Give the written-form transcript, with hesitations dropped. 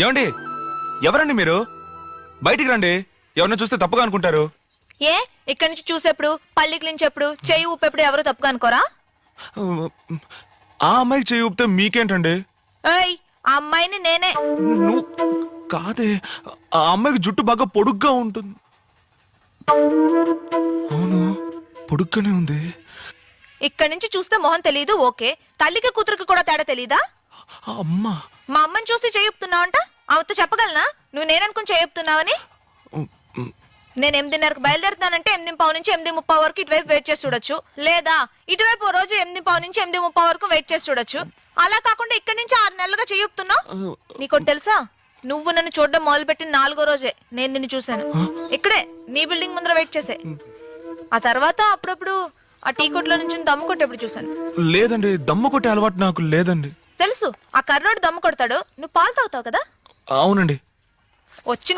ఏమండి ఎవరండి మీరు? బయటికి రండి. ఎవరిని చూస్తే తప్పుగా అనుకుంటారు. ఏ ఇక్కడి నుంచి చూసేప్పుడు పళ్ళికి నుంచి చెయ్యి ఊపెప్పుడు ఎవరు తప్పుగా అనుకోరా? ఆ అమ్మాయికి చేయి ఊపితే మీకేంటండి? ఏయ్ ఆ అమ్మాయిని నేనే. నువ్వు కాదే, ఆ అమ్మాయికి జుట్టు బాగా పొడుగ్గా ఉంటుంది. అవును, పొడుగ్గానే ఉంది. ఇక్కడి నుంచి చూస్తే మొహం తెలీదు ఓకే, తల్లికి కూతురికి కూడా తేడా తెలీదా? అమ్మా, మా అమ్మని చూసి చేయుపుతున్నావంట. ఆమెతో చెప్పగలనా నువ్వు నేననుకుని చేయుపుతున్నావని? నేను 8:30కి బయలుదేరుతానంటే 8:15 నుంచి 8:30 వరకు ఇటువైపు వెయిట్ చేసి చూడొచ్చు, లేదా ఇటువైపు ఓ రోజు 8:15 నుంచి 8:30 వరకు వెయిట్ చేసి చూడొచ్చు. అలా కాకుండా ఇక్కడి నుంచి 6 నెలలుగా చేయుపుతున్నావు. నీకోటి తెలుసా, నువ్వు నన్ను చూడడం మొదలుపెట్టిన 4వ రోజే నేను నిన్ను చూశాను. ఇక్కడే నీ బిల్డింగ్ ముందర వెయిట్ చేసే. ఆ తర్వాత అప్పుడప్పుడు ఆ టీ కొట్లో నుంచి దమ్ము కొట్టేప్పుడు చూశాను. లేదండి, దమ్ము కొట్టే అలవాటు నాకు లేదండి. తెలుసు, ఆ కర్రోడు దమ్ము కొడతాడు, నువ్వు పాలు తాగుతావు కదా. అవునండి. వచ్చిన